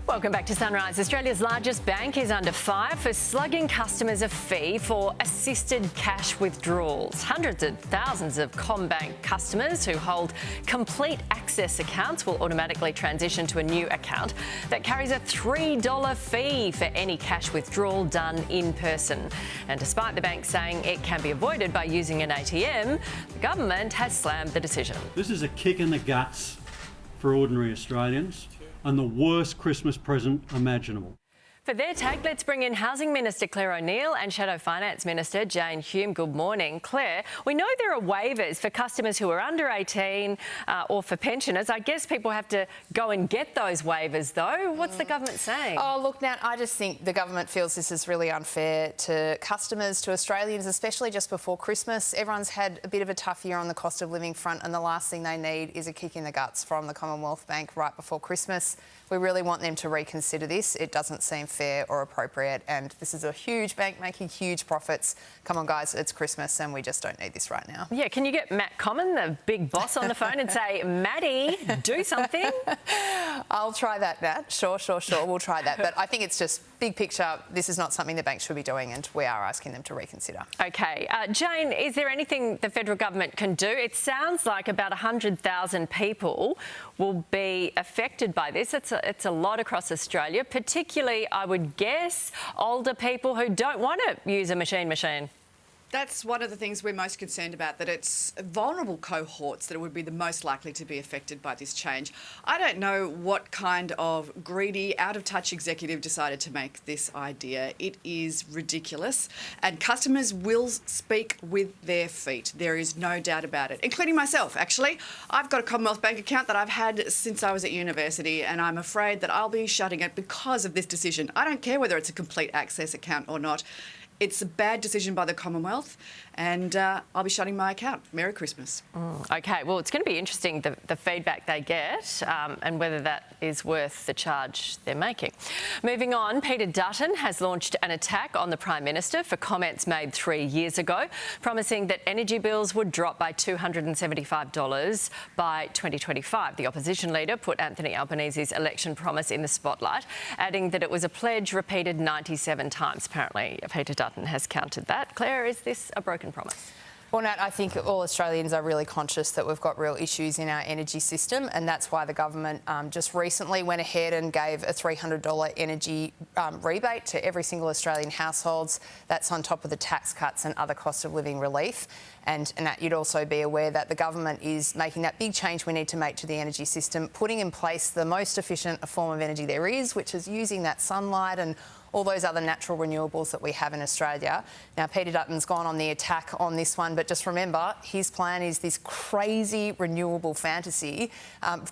Welcome back to Sunrise. Australia's largest bank is under fire for slugging customers a fee for assisted cash withdrawals. Hundreds of thousands of Commbank customers who hold complete access accounts will automatically transition to a new account that carries a $3 fee for any cash withdrawal done in person. And despite the bank saying it can be avoided by using an ATM, the government has slammed the decision. This is a kick in the guts for ordinary Australians and the worst Christmas present imaginable. For their take, let's bring in Housing Minister Clare O'Neill and Shadow Finance Minister Jane Hume. Good morning. Clare, we know there are waivers for customers who are under 18 or for pensioners. I guess people have to go and get those waivers, though. What's the government saying? Oh, look, Nat, I just think the government feels this is really unfair to customers, to Australians, especially just before Christmas. Everyone's had a bit of a tough year on the cost of living front, and the last thing they need is a kick in the guts from the Commonwealth Bank right before Christmas. We really want them to reconsider this. It doesn't seem fair or appropriate, and this is a huge bank making huge profits. Come on, guys, it's Christmas and we just don't need this right now. Yeah, can you get Matt Common, the big boss, on the phone and say, Matty, do something? I'll try that, Nat. Sure. We'll try that. But I think it's just big picture. This is not something the bank should be doing, and we are asking them to reconsider. OK. Jane, is there anything the federal government can do? It sounds like about 100,000 people will be affected by this. It's a lot across Australia, particularly, I would guess, older people who don't want to use a machine. That's one of the things we're most concerned about, that it's vulnerable cohorts that would be the most likely to be affected by this change. I don't know what kind of greedy, out-of-touch executive decided to make this idea. It is ridiculous, and customers will speak with their feet. There is no doubt about it, including myself, actually. I've got a Commonwealth Bank account that I've had since I was at university, and I'm afraid that I'll be shutting it because of this decision. I don't care whether it's a complete access account or not. It's a bad decision by the Commonwealth, and I'll be shutting my account. Merry Christmas. OK, well, it's going to be interesting, the feedback they get and whether that is worth the charge they're making. Moving on, Peter Dutton has launched an attack on the Prime Minister for comments made 3 years ago, promising that energy bills would drop by $275 by 2025. The opposition leader put Anthony Albanese's election promise in the spotlight, adding that it was a pledge repeated 97 times. Apparently, Peter Dutton has countered that. Clare, is this a broken promise? Well, Nat, I think all Australians are really conscious that we've got real issues in our energy system, and that's why the government just recently went ahead and gave a $300 energy rebate to every single Australian households. That's on top of the tax cuts and other cost of living relief. And Nat, you'd also be aware that the government is making that big change we need to make to the energy system, putting in place the most efficient form of energy there is, which is using that sunlight and all those other natural renewables that we have in Australia. Now, Peter Dutton's gone on the attack on this one, but just remember, his plan is this crazy renewable fantasy,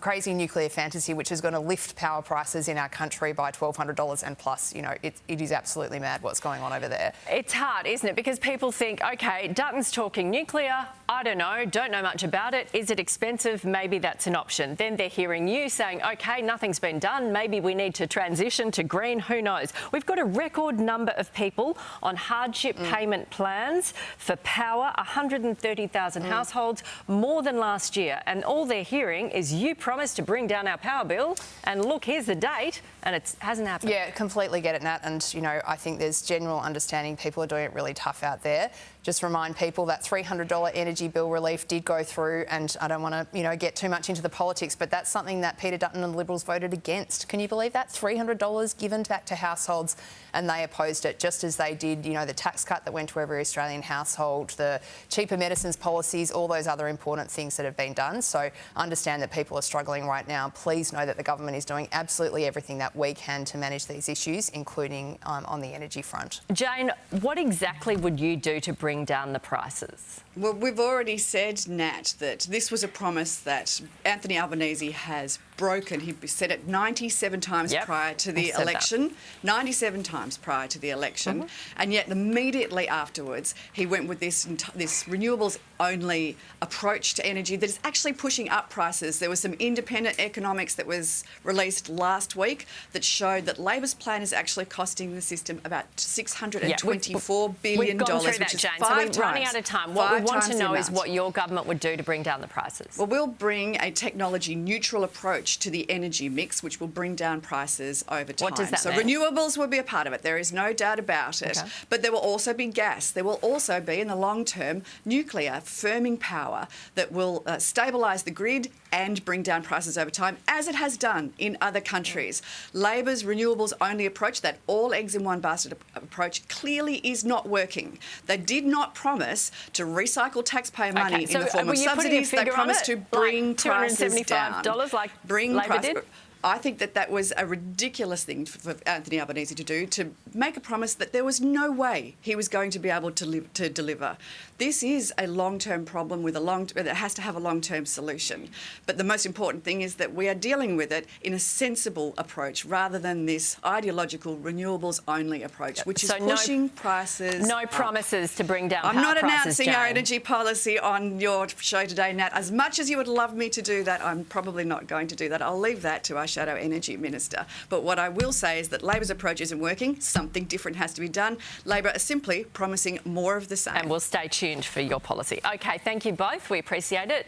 crazy nuclear fantasy, which is going to lift power prices in our country by $1,200 and plus. You know, it is absolutely mad what's going on over there. It's hard, isn't it? Because people think, OK, Dutton's talking nuclear, I don't know much about it. Is it expensive? Maybe that's an option. Then they're hearing you saying, OK, nothing's been done. Maybe we need to transition to green. Who knows? We've got a record number of people on hardship payment plans for power, 130,000 households, more than last year. And all they're hearing is you promised to bring down our power bill, and look, here's the date, and it hasn't happened. Yeah, completely get it, Nat. And, you know, I think there's general understanding people are doing it really tough out there. Just remind people that $300 energy bill relief did go through, and I don't want to, get too much into the politics, but that's something that Peter Dutton and the Liberals voted against. Can you believe that? $300 given back to households, and they opposed it, just as they did, the tax cut that went to every Australian household, the cheaper medicines policies, all those other important things that have been done. So understand that people are struggling right now. Please know that the government is doing absolutely everything that we can to manage these issues, including on the energy front. Jane, what exactly would you do to bring down the prices? Well, we've already said, Nat, that this was a promise that Anthony Albanese has broken. He said it 97 times prior to the election. 97 times prior to the election. And yet immediately afterwards, he went with this renewables-only approach to energy that is actually pushing up prices. There was some independent economics that was released last week that showed that Labor's plan is actually costing the system about $624 billion, We've gone through that, which is Jane. So we're 5 running times. out of time. What we 5 want to times the know is amount. what your government would do to bring down the prices. Well, we'll bring a technology-neutral approach to the energy mix, which will bring down prices over time. What does that so mean? renewables will be a part of it. There is no doubt about it. Okay. But there will also be gas. There will also be, in the long term, nuclear firming power that will stabilise the grid and bring down prices over time, as it has done in other countries. Labor's renewables-only approach, that all eggs in one basket approach, clearly is not working. They did not promise to recycle taxpayer money in the form of subsidies. They promised to bring prices down. $275 like bring Labor price- did? I think that was a ridiculous thing for Anthony Albanese to do, to make a promise that there was no way he was going to be able to deliver. This is a long-term problem with it has to have a long-term solution. But the most important thing is that we are dealing with it in a sensible approach rather than this ideological renewables-only approach, which is pushing prices No up. promises to bring down I'm power not prices, announcing our Jane. energy policy on your show today, Nat. As much as you would love me to do that, I'm probably not going to do that. I'll leave that to our Shadow Energy Minister. But what I will say is that Labor's approach isn't working. Something different has to be done. Labor are simply promising more of the same. And we'll stay tuned for your policy. OK, thank you both. We appreciate it.